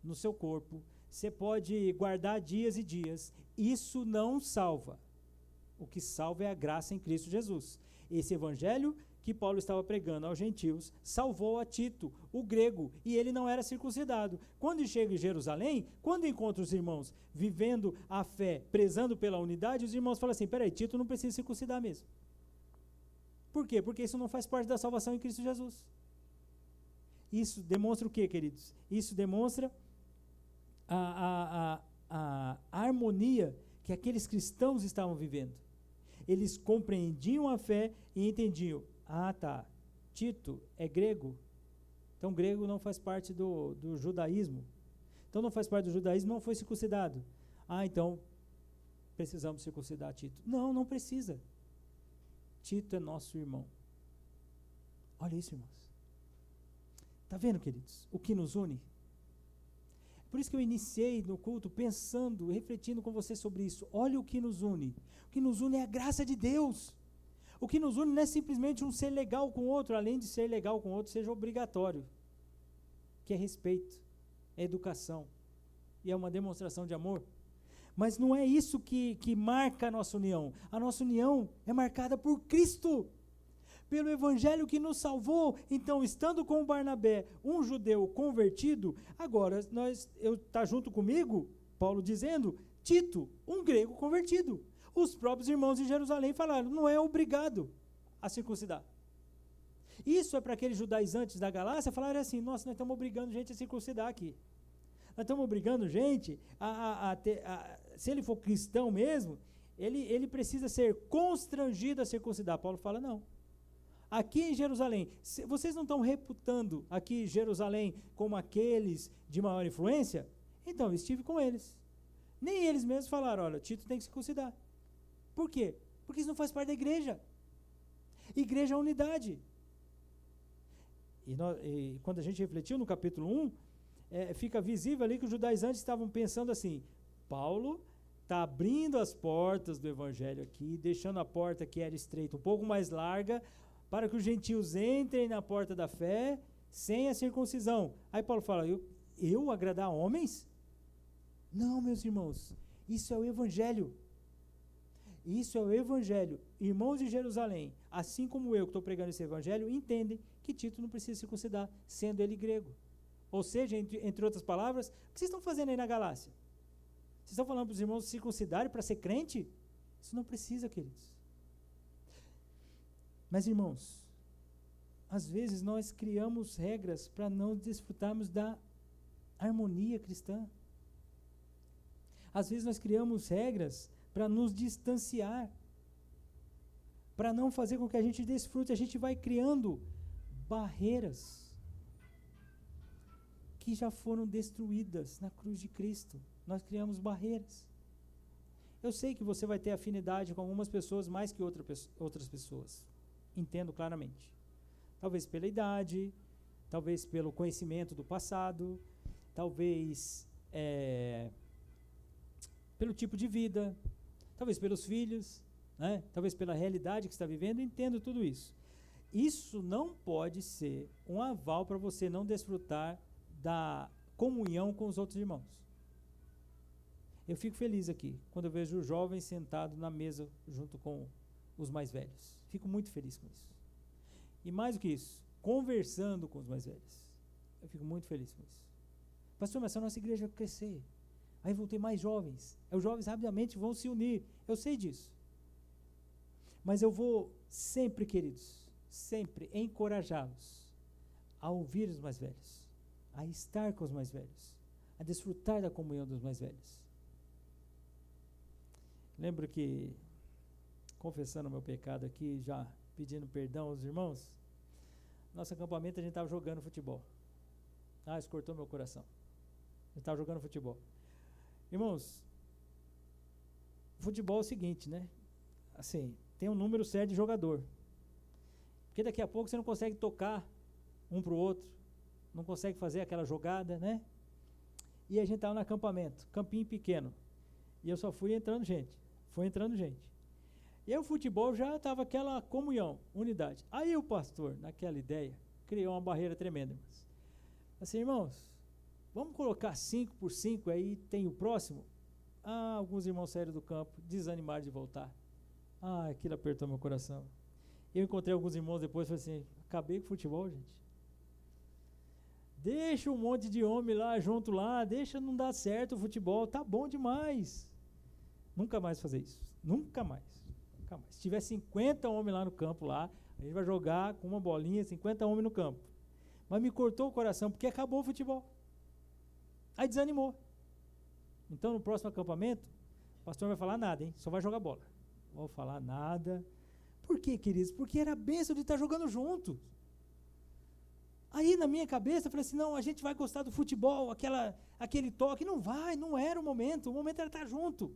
no seu corpo, você pode guardar dias e dias. Isso não salva. O que salva é a graça em Cristo Jesus. Esse evangelho que Paulo estava pregando aos gentios salvou a Tito, o grego, e ele não era circuncidado. Quando chega em Jerusalém, quando encontra os irmãos vivendo a fé, prezando pela unidade, os irmãos falam assim, peraí, Tito não precisa circuncidar mesmo. Por quê? Porque isso não faz parte da salvação em Cristo Jesus. Isso demonstra o quê, queridos? Isso demonstra a harmonia que aqueles cristãos estavam vivendo. Eles compreendiam a fé e entendiam, Tito é grego, então grego não faz parte do judaísmo, então não faz parte do judaísmo, não foi circuncidado, então precisamos circuncidar Tito. Não precisa. Tito é nosso irmão. Olha isso, irmãos. Está vendo, queridos? O que nos une? Por isso que eu iniciei no culto pensando, refletindo com você sobre isso. Olha o que nos une. O que nos une é a graça de Deus. O que nos une não é simplesmente um ser legal com o outro, além de ser legal com o outro, seja obrigatório. Que é respeito, é educação e é uma demonstração de amor. Mas não é isso que marca a nossa união. A nossa união é marcada por Cristo, pelo evangelho que nos salvou. Então, estando com Barnabé, um judeu convertido, agora está junto comigo, Paulo dizendo, Tito, um grego convertido. Os próprios irmãos de Jerusalém falaram, não é obrigado a circuncidar. Isso é para aqueles judaizantes da Galácia falarem assim, nossa, nós estamos obrigando gente a circuncidar aqui. Nós estamos obrigando gente se ele for cristão mesmo, ele precisa ser constrangido a circuncidar. Paulo fala, não. Aqui em Jerusalém, vocês não estão reputando aqui Jerusalém como aqueles de maior influência? Então, eu estive com eles. Nem eles mesmos falaram, olha, Tito tem que circuncidar. Por quê? Porque isso não faz parte da igreja. Igreja é unidade. E quando a gente refletiu no capítulo 1, fica visível ali que os judaizantes estavam pensando assim, Paulo está abrindo as portas do evangelho aqui, deixando a porta que era estreita um pouco mais larga, para que os gentios entrem na porta da fé sem a circuncisão. Aí Paulo fala, eu agradar homens? Não, meus irmãos, isso é o evangelho. Isso é o evangelho. Irmãos de Jerusalém, assim como eu que estou pregando esse evangelho, entendem que Tito não precisa circuncidar, sendo ele grego. Ou seja, entre outras palavras, o que vocês estão fazendo aí na Galácia? Vocês estão falando para os irmãos circuncidarem para ser crente? Isso não precisa, queridos. Mas, irmãos, às vezes nós criamos regras para não desfrutarmos da harmonia cristã. Às vezes nós criamos regras para nos distanciar, para não fazer com que a gente desfrute. A gente vai criando barreiras que já foram destruídas na cruz de Cristo. Nós criamos barreiras. Eu sei que você vai ter afinidade com algumas pessoas mais que outras pessoas. Entendo claramente. Talvez pela idade, talvez pelo conhecimento do passado, talvez pelo tipo de vida, talvez pelos filhos, né? Talvez pela realidade que está vivendo. Entendo tudo isso. Isso não pode ser um aval para você não desfrutar da comunhão com os outros irmãos. Eu fico feliz aqui quando eu vejo os jovens sentados na mesa junto com os mais velhos. Fico muito feliz com isso. E mais do que isso, conversando com os mais velhos. Eu fico muito feliz com isso. Pastor, mas a nossa igreja vai crescer. Aí vão ter mais jovens. Os jovens rapidamente vão se unir. Eu sei disso. Mas eu vou sempre, queridos, sempre encorajá-los a ouvir os mais velhos, a estar com os mais velhos, a desfrutar da comunhão dos mais velhos. Lembro que, confessando o meu pecado aqui, já pedindo perdão aos irmãos, nosso acampamento a gente estava jogando futebol. Isso cortou meu coração. A gente estava jogando futebol. Irmãos, futebol é o seguinte, né? Assim, tem um número certo de jogador. Porque daqui a pouco você não consegue tocar um para o outro, não consegue fazer aquela jogada, né? E a gente estava no acampamento, campinho pequeno. E eu só fui entrando gente. Foi entrando gente. E aí o futebol já estava aquela comunhão, unidade. Aí o pastor, naquela ideia, criou uma barreira tremenda. Assim, irmãos, vamos colocar 5 por 5, aí tem o próximo? Alguns irmãos saíram do campo, desanimaram de voltar. Aquilo apertou meu coração. Eu encontrei alguns irmãos depois e falei assim, acabei com o futebol, gente. Deixa um monte de homem lá, junto lá, deixa não dar certo o futebol, tá bom demais. Nunca mais fazer isso, nunca mais. Se tiver 50 homens lá no campo lá, a gente vai jogar com uma bolinha, 50 homens no campo. Mas me cortou o coração, porque acabou o futebol. Aí desanimou. Então no próximo acampamento, o pastor não vai falar nada, hein? Só vai jogar bola. Não vou falar nada. Por quê, queridos? Porque era a bênção de estar jogando junto. Aí na minha cabeça eu falei assim, não, a gente vai gostar do futebol, aquele toque. Não vai, não era o momento era estar junto.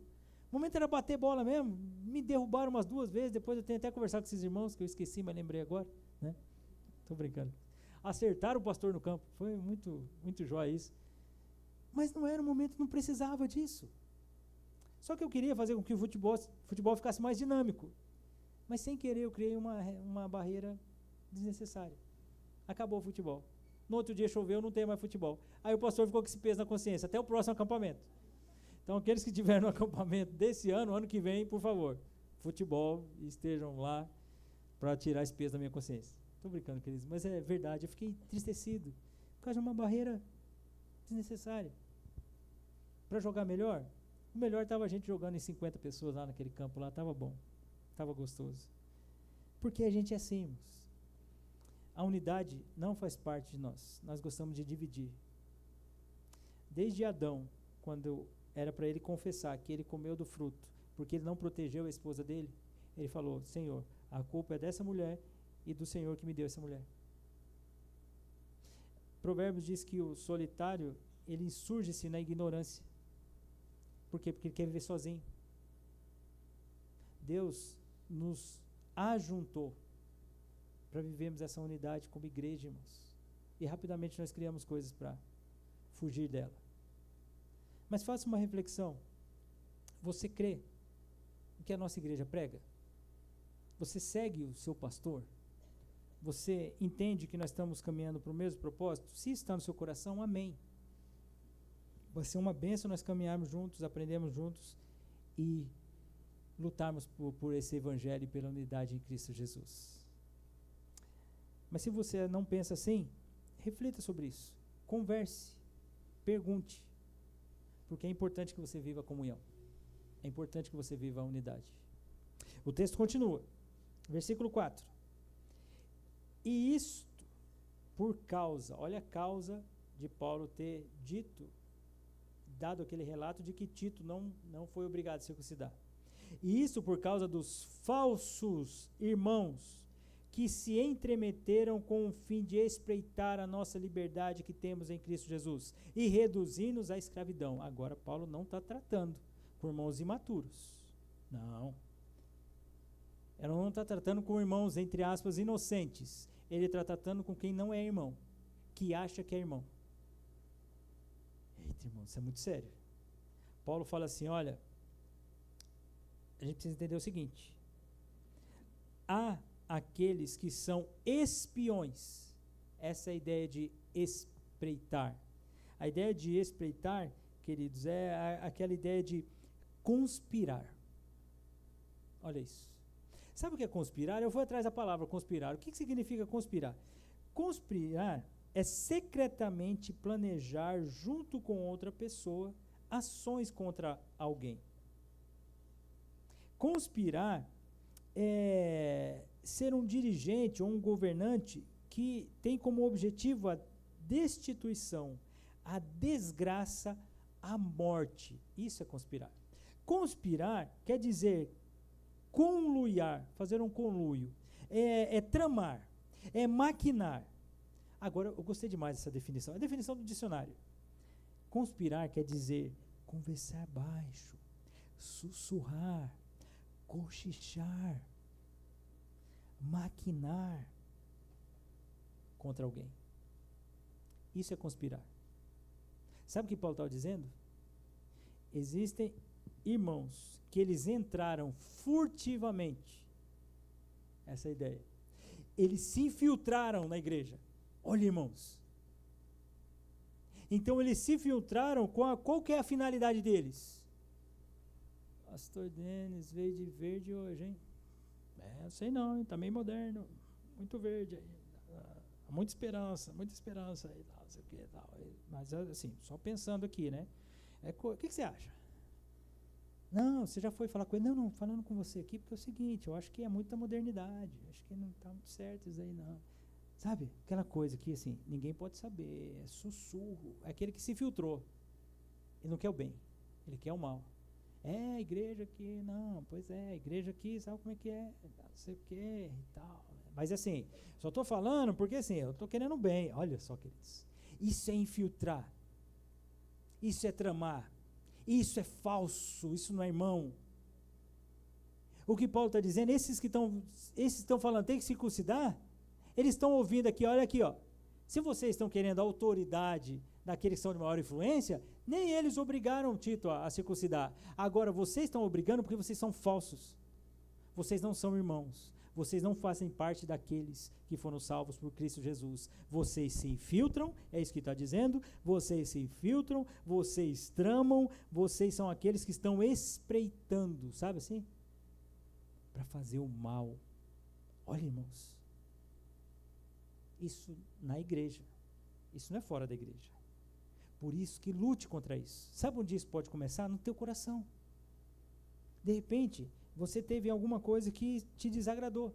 O momento era bater bola mesmo. Me derrubaram umas 2 vezes, depois eu tenho até conversado com esses irmãos, que eu esqueci, mas lembrei agora, né? Tô brincando. Acertaram o pastor no campo, foi muito, muito jóia isso. Mas não era o momento, não precisava disso. Só que eu queria fazer com que o futebol ficasse mais dinâmico. Mas sem querer eu criei uma barreira desnecessária. Acabou o futebol. No outro dia choveu, não tem mais futebol. Aí o pastor ficou com esse peso na consciência, até o próximo acampamento. Então aqueles que estiverem no acampamento desse ano que vem, por favor, futebol, estejam lá para tirar esse peso da minha consciência. Estou brincando, queridos, mas é verdade, eu fiquei entristecido por causa de uma barreira desnecessária. Para jogar melhor, o melhor estava a gente jogando em 50 pessoas lá naquele campo lá, estava bom, estava gostoso. Porque a gente é assim, irmãos. A unidade não faz parte de nós, nós gostamos de dividir. Desde Adão, quando era para ele confessar que ele comeu do fruto, porque ele não protegeu a esposa dele, ele falou, Senhor, a culpa é dessa mulher e do Senhor que me deu essa mulher. Provérbios diz que o solitário, ele insurge-se na ignorância. Por quê? Porque ele quer viver sozinho. Deus nos ajuntou para vivermos essa unidade como igreja, irmãos. E rapidamente nós criamos coisas para fugir dela. Mas faça uma reflexão. Você crê no que a nossa igreja prega? Você segue o seu pastor? Você entende que nós estamos caminhando para o mesmo propósito? Se está no seu coração, amém. Vai ser uma bênção nós caminharmos juntos, aprendermos juntos e lutarmos por esse evangelho e pela unidade em Cristo Jesus. Mas se você não pensa assim, reflita sobre isso. Converse, pergunte, porque é importante que você viva a comunhão. É importante que você viva a unidade. O texto continua, versículo 4. E isto por causa, olha a causa de Paulo ter dado aquele relato de que Tito não foi obrigado a circuncidar. E isso por causa dos falsos irmãos que se entremeteram com o fim de espreitar a nossa liberdade que temos em Cristo Jesus e reduzir-nos à escravidão. Agora Paulo não está tratando com irmãos imaturos. Não. Ele não está tratando com irmãos, entre aspas, inocentes. Ele está tratando com quem não é irmão, que acha que é irmão. Eita, irmão, isso é muito sério. Paulo fala assim, olha, a gente precisa entender o seguinte. Há aqueles que são espiões. Essa é a ideia de espreitar. A ideia de espreitar, queridos, é aquela ideia de conspirar. Olha isso. Sabe o que é conspirar? Eu vou atrás da palavra conspirar. O que significa conspirar? Conspirar é secretamente planejar junto com outra pessoa ações contra alguém. Conspirar é ser um dirigente ou um governante que tem como objetivo a destituição, a desgraça, a morte. Isso é conspirar. Conspirar quer dizer conluiar, fazer um conluio, é tramar, é maquinar. Agora, eu gostei demais dessa definição. É a definição do dicionário. Conspirar quer dizer conversar baixo, sussurrar, cochichar, maquinar contra alguém. Isso é conspirar. Sabe o que Paulo estava dizendo? Existem irmãos que eles entraram furtivamente. Essa é a ideia. Eles se infiltraram na igreja. Olha, irmãos. Então eles se infiltraram qual que é a finalidade deles? Pastor Denis veio de verde hoje, hein? Não sei não, hein? Tá meio moderno. Muito verde aí. Muita esperança aí, não sei o que tal. Mas assim, só pensando aqui, né? O que você acha? Não, você já foi falar com ele? Não, falando com você aqui, porque é o seguinte, eu acho que é muita modernidade, acho que não está muito certo isso aí não. Sabe, aquela coisa que assim, ninguém pode saber, é sussurro, é aquele que se filtrou. Ele não quer o bem, ele quer o mal. A igreja aqui, não, pois é, a igreja aqui, sabe como é que é, não sei o que e tal. Mas assim, só estou falando porque assim, eu estou querendo o bem, olha só, queridos. Isso é infiltrar, isso é tramar. Isso é falso, isso não é irmão. O que Paulo está dizendo, esses que estão falando, tem que circuncidar, eles estão ouvindo aqui, olha aqui, ó. Se vocês estão querendo a autoridade daqueles que são de maior influência, nem eles obrigaram Tito a circuncidar. Agora, vocês estão obrigando porque vocês são falsos. Vocês não são irmãos. Vocês não fazem parte daqueles que foram salvos por Cristo Jesus. Vocês se infiltram, é isso que está dizendo, vocês se infiltram, vocês tramam, vocês são aqueles que estão espreitando, sabe assim? Para fazer o mal. Olha, irmãos, isso na igreja, isso não é fora da igreja. Por isso que lute contra isso. Sabe onde isso pode começar? No teu coração. De repente, você teve alguma coisa que te desagradou.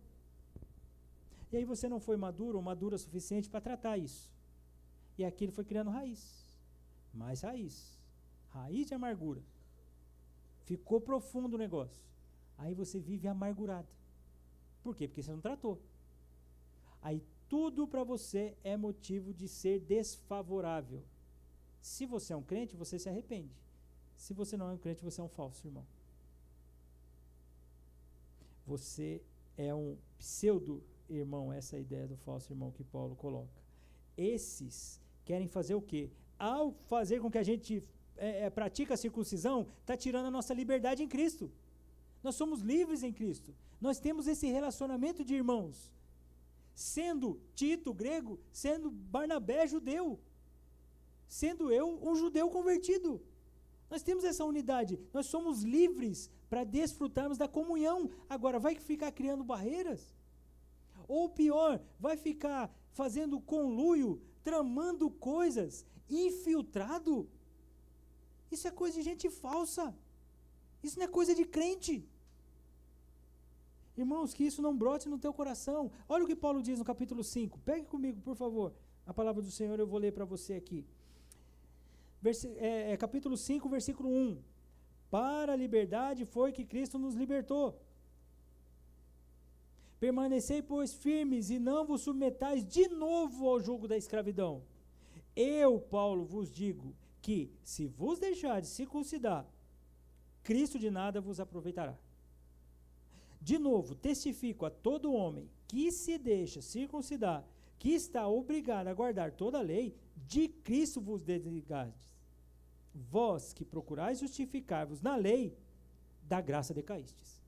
E aí você não foi maduro ou madura o suficiente para tratar isso. E aquilo foi criando raiz. Mais raiz. Raiz de amargura. Ficou profundo o negócio. Aí você vive amargurado. Por quê? Porque você não tratou. Aí tudo para você é motivo de ser desfavorável. Se você é um crente, você se arrepende. Se você não é um crente, você é um falso irmão. Você é um pseudo-irmão, essa é a ideia do falso irmão que Paulo coloca. Esses querem fazer o quê? Ao fazer com que a gente pratica a circuncisão está tirando a nossa liberdade em Cristo. Nós somos livres em Cristo. Nós temos esse relacionamento de irmãos. Sendo Tito grego, sendo Barnabé judeu, sendo eu um judeu convertido. Nós temos essa unidade. Nós somos livres para desfrutarmos da comunhão. Agora, vai ficar criando barreiras? Ou pior, vai ficar fazendo conluio, tramando coisas, infiltrado? Isso é coisa de gente falsa. Isso não é coisa de crente. Irmãos, que isso não brote no teu coração. Olha o que Paulo diz no capítulo 5. Pegue comigo, por favor. A palavra do Senhor eu vou ler para você aqui. Capítulo 5, versículo 1. Para a liberdade foi que Cristo nos libertou. Permanecei, pois, firmes e não vos submetais de novo ao jugo da escravidão. Eu, Paulo, vos digo que, se vos deixardes circuncidar, Cristo de nada vos aproveitará. De novo, testifico a todo homem que se deixa circuncidar, que está obrigado a guardar toda a lei, de Cristo vos desligastes. Vós que procurais justificar-vos na lei, da graça decaístes.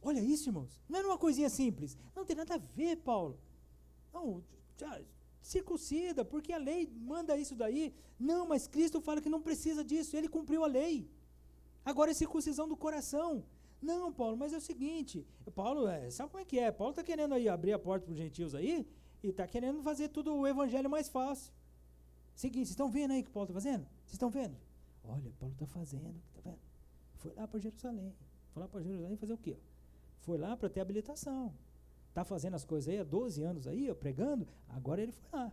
Olha isso, irmãos. Não era uma coisinha simples. Não tem nada a ver, Paulo. Não, circuncida, porque a lei manda isso daí. Não, mas Cristo fala que não precisa disso. Ele cumpriu a lei. Agora é circuncisão do coração. Não, Paulo, mas é o seguinte. Paulo, sabe como é que é? Paulo está querendo aí abrir a porta para os gentios aí e está querendo fazer tudo o evangelho mais fácil. Seguinte, vocês estão vendo aí o que Paulo está fazendo? Vocês estão vendo? Olha, Paulo está fazendo, está vendo? Foi lá para Jerusalém. Foi lá para Jerusalém fazer o quê? Foi lá para ter habilitação. Está fazendo as coisas aí há 12 anos aí, pregando. Agora ele foi lá.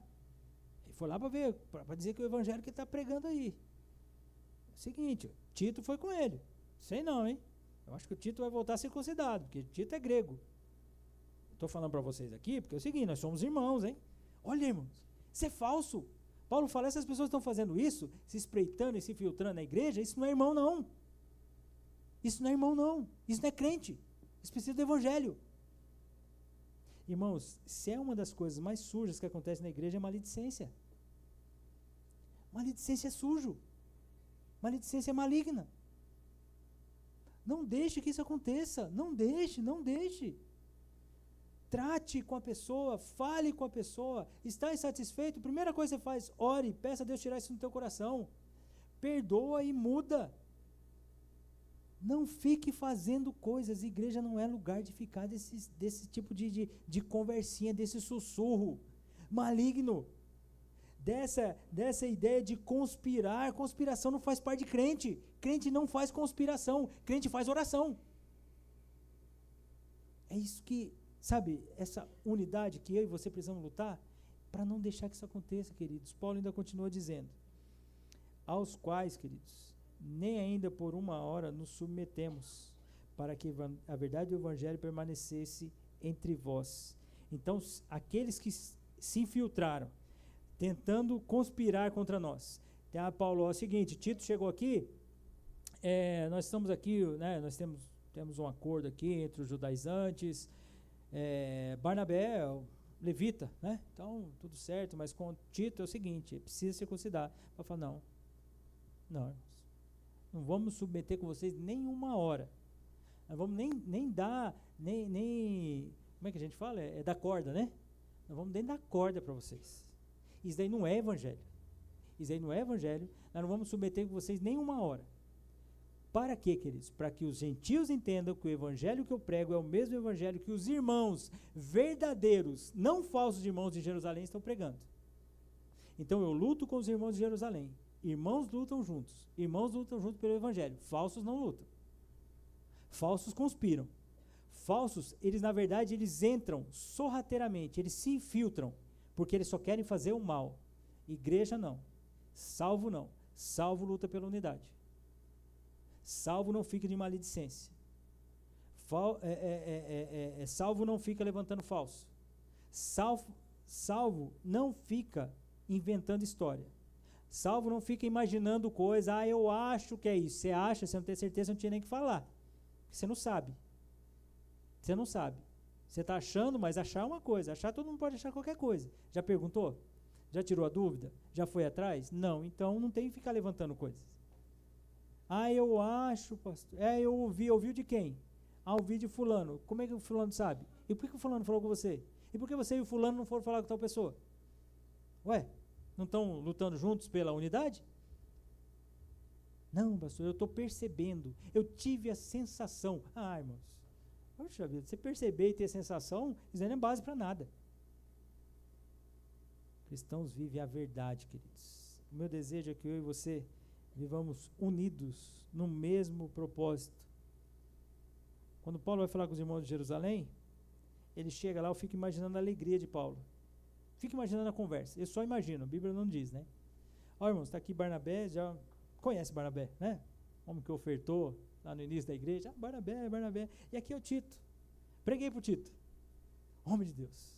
Ele foi lá para ver, para dizer que o evangelho que ele está pregando aí. Seguinte, Tito foi com ele. Sei não, hein? Eu acho que o Tito vai voltar circuncidado, porque Tito é grego. Estou falando para vocês aqui, porque é o seguinte, nós somos irmãos, hein? Olha, irmãos, isso é falso. Paulo fala, essas pessoas estão fazendo isso, se espreitando e se filtrando na igreja, isso não é irmão, não. Isso não é irmão, não. Isso não é crente. Isso precisa do evangelho. Irmãos, se é uma das coisas mais sujas que acontece na igreja, é maledicência. Maledicência é sujo. Maledicência é maligna. Não deixe que isso aconteça. Não deixe, não deixe. Trate com a pessoa, fale com a pessoa. Está insatisfeito? Primeira coisa que você faz, ore, peça a Deus tirar isso do teu coração. Perdoa e muda. Não fique fazendo coisas. Igreja não é lugar de ficar desse tipo de conversinha, desse sussurro maligno. Dessa ideia de conspirar. Conspiração não faz parte de crente. Crente não faz conspiração. Crente faz oração. É isso que, sabe, essa unidade que eu e você precisamos lutar para não deixar que isso aconteça, queridos. Paulo ainda continua dizendo, aos quais, queridos, nem ainda por uma hora nos submetemos, para que a verdade do evangelho permanecesse entre vós. Então, aqueles que se infiltraram, tentando conspirar contra nós. Paulo, é o seguinte, Tito chegou aqui, nós estamos aqui, né, nós temos um acordo aqui entre os judaizantes, Barnabé é o levita, né? Então, tudo certo, mas com Tito é o seguinte, precisa circuncidar. Para falar, não, irmãos, não vamos submeter com vocês nem uma hora. Não vamos nem dar, como é que a gente fala? Dar corda, né? Não vamos nem dar corda para vocês. Isso daí não é evangelho. Isso daí não é evangelho. Nós não vamos submeter com vocês nem uma hora. Para quê, queridos? Para que os gentios entendam que o evangelho que eu prego é o mesmo evangelho que os irmãos verdadeiros, não falsos irmãos de Jerusalém estão pregando. Então eu luto com os irmãos de Jerusalém. Irmãos lutam juntos. Irmãos lutam juntos pelo evangelho. Falsos não lutam. Falsos conspiram. Falsos, eles na verdade, eles entram sorrateiramente, eles se infiltram, porque eles só querem fazer o mal. Igreja não. Salvo não. Salvo luta pela unidade. Salvo não fica de maledicência. Salvo não fica levantando falso. Salvo não fica inventando história. Salvo não fica imaginando coisa, eu acho que é isso. Você acha, você não tem certeza, não tinha nem que falar. Você não sabe. Você não sabe. Você está achando, mas achar é uma coisa. Achar, todo mundo pode achar qualquer coisa. Já perguntou? Já tirou a dúvida? Já foi atrás? Não, então não tem que ficar levantando coisas. Ah, eu acho, pastor. Eu ouvi de quem? Ah, ouvi de fulano. Como é que o fulano sabe? E por que o fulano falou com você? E por que você e o fulano não foram falar com tal pessoa? Ué, não estão lutando juntos pela unidade? Não, pastor, eu estou percebendo. Eu tive a sensação. Ah, irmãos, poxa vida, você perceber e ter sensação, isso não é base para nada. Cristãos vivem a verdade, queridos. O meu desejo é que eu e você vivamos unidos no mesmo propósito. Quando Paulo vai falar com os irmãos de Jerusalém, ele chega lá, eu fico imaginando a alegria de Paulo. Fico imaginando a conversa. Eu só imagino, a Bíblia não diz, né? Ó, irmãos, está aqui Barnabé, já conhece Barnabé, né? Homem que ofertou lá no início da igreja. Ah, Barnabé. E aqui é o Tito. Preguei para o Tito. Homem de Deus.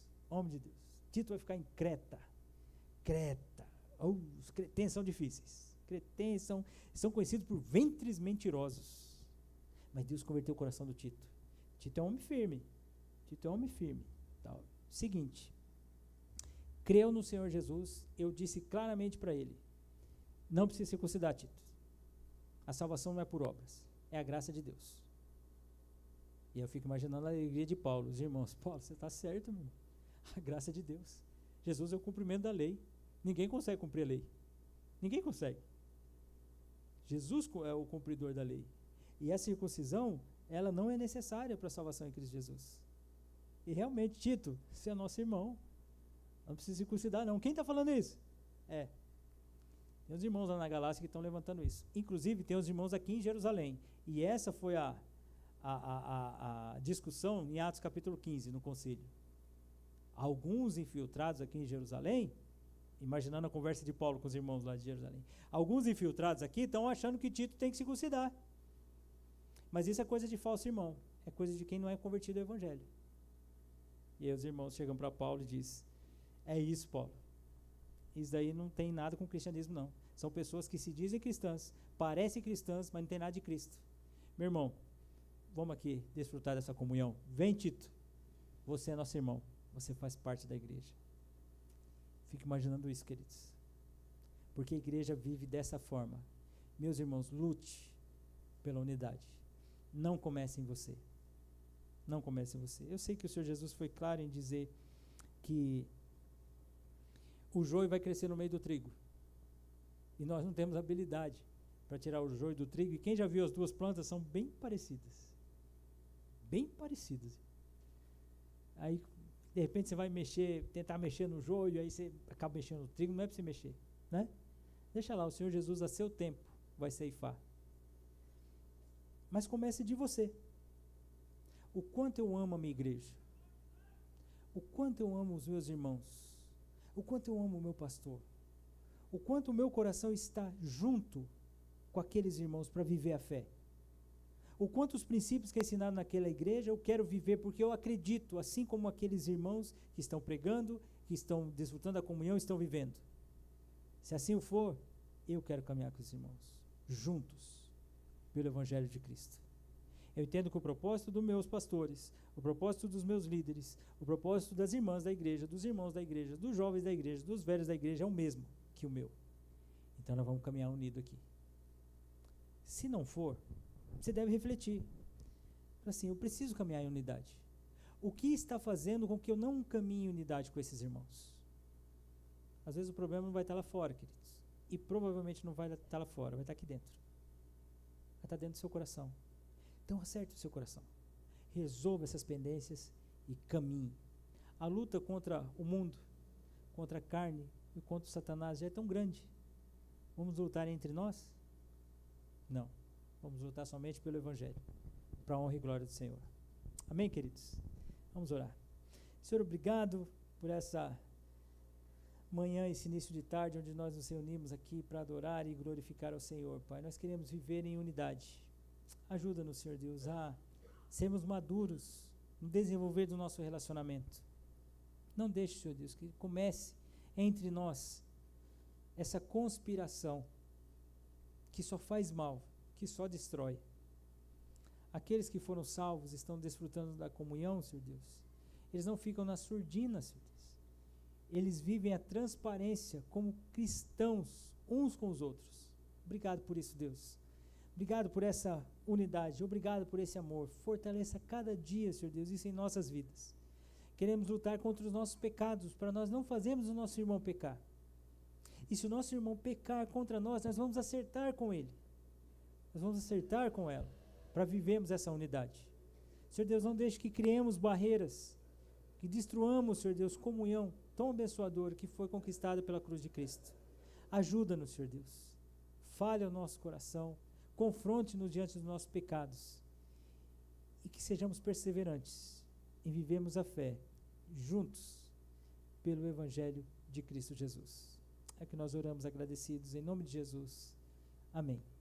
Tito vai ficar em Creta. Os cretenses são difíceis. Cretenses são conhecidos por ventres mentirosos. Mas Deus converteu o coração do Tito. Tito é um homem firme. Seguinte. Creu no Senhor Jesus, eu disse claramente para ele, não precisa circuncidar, Tito. A salvação não é por obras, é a graça de Deus. E eu fico imaginando a alegria de Paulo, os irmãos. Paulo, você está certo, meu irmão. A graça de Deus. Jesus é o cumprimento da lei. Ninguém consegue cumprir a lei. Ninguém consegue. Jesus é o cumpridor da lei. E a circuncisão, ela não é necessária para a salvação em Cristo Jesus. E realmente, Tito, você é nosso irmão. Não precisa circuncidar, não. Quem está falando isso? Tem os irmãos lá na Galácia que estão levantando isso. Inclusive, tem os irmãos aqui em Jerusalém. E essa foi a discussão em Atos capítulo 15, no concílio. Alguns infiltrados aqui em Jerusalém, imaginando a conversa de Paulo com os irmãos lá de Jerusalém, alguns infiltrados aqui estão achando que Tito tem que circuncidar. Mas isso é coisa de falso irmão. É coisa de quem não é convertido ao evangelho. E aí os irmãos chegam para Paulo e dizem, é isso, Paulo. Isso daí não tem nada com o cristianismo, não. São pessoas que se dizem cristãs, parecem cristãs, mas não tem nada de Cristo. Meu irmão, vamos aqui desfrutar dessa comunhão. Vem, Tito. Você é nosso irmão. Você faz parte da igreja. Fico imaginando isso, queridos. Porque a igreja vive dessa forma. Meus irmãos, lute pela unidade. Não comece em você. Não comece em você. Eu sei que o Senhor Jesus foi claro em dizer que o joio vai crescer no meio do trigo. E nós não temos habilidade para tirar o joio do trigo. E quem já viu as duas plantas são bem parecidas. Bem parecidas. Aí, de repente, você vai tentar mexer no joio, aí você acaba mexendo no trigo, não é para você mexer, né? Deixa lá, o Senhor Jesus a seu tempo vai ceifar. Mas comece de você. O quanto eu amo a minha igreja. O quanto eu amo os meus irmãos. O quanto eu amo o meu pastor. O quanto o meu coração está junto com aqueles irmãos para viver a fé. O quanto os princípios que é ensinado naquela igreja eu quero viver porque eu acredito, assim como aqueles irmãos que estão pregando, que estão desfrutando da comunhão, estão vivendo. Se assim for, eu quero caminhar com os irmãos, juntos, pelo Evangelho de Cristo. Eu entendo que o propósito dos meus pastores, o propósito dos meus líderes, o propósito das irmãs da igreja, dos irmãos da igreja, dos jovens da igreja, dos velhos da igreja é o mesmo que o meu. Então nós vamos caminhar unido aqui. Se não for, você deve refletir. Assim, eu preciso caminhar em unidade. O que está fazendo com que eu não caminhe em unidade com esses irmãos? Às vezes o problema não vai estar lá fora, queridos. E provavelmente não vai estar lá fora, vai estar aqui dentro. Vai estar dentro do seu coração. Então acerte o seu coração. Resolva essas pendências e caminhe. A luta contra o mundo, contra a carne e contra o Satanás já é tão grande. Vamos lutar entre nós? Não. Vamos lutar somente pelo Evangelho, para a honra e glória do Senhor. Amém, queridos? Vamos orar. Senhor, obrigado por essa manhã, esse início de tarde, onde nós nos reunimos aqui para adorar e glorificar ao Senhor, Pai. Nós queremos viver em unidade. Ajuda-nos, Senhor Deus, a sermos maduros no desenvolver do nosso relacionamento. Não deixe, Senhor Deus, que comece entre nós essa conspiração que só faz mal, que só destrói. Aqueles que foram salvos estão desfrutando da comunhão, Senhor Deus. Eles não ficam na surdina, Senhor Deus. Eles vivem a transparência como cristãos uns com os outros. Obrigado por isso, Deus. Obrigado por essa unidade, obrigado por esse amor. Fortaleça cada dia, Senhor Deus, isso em nossas vidas. Queremos lutar contra os nossos pecados, para nós não fazermos o nosso irmão pecar. E se o nosso irmão pecar contra nós, nós vamos acertar com ele. Nós vamos acertar com ela, para vivermos essa unidade. Senhor Deus, não deixe que criemos barreiras, que destruamos, Senhor Deus, comunhão tão abençoadora que foi conquistada pela cruz de Cristo. Ajuda-nos, Senhor Deus. Fale ao nosso coração, confronte-nos diante dos nossos pecados e que sejamos perseverantes em vivermos a fé juntos pelo Evangelho de Cristo Jesus. É que nós oramos agradecidos em nome de Jesus. Amém.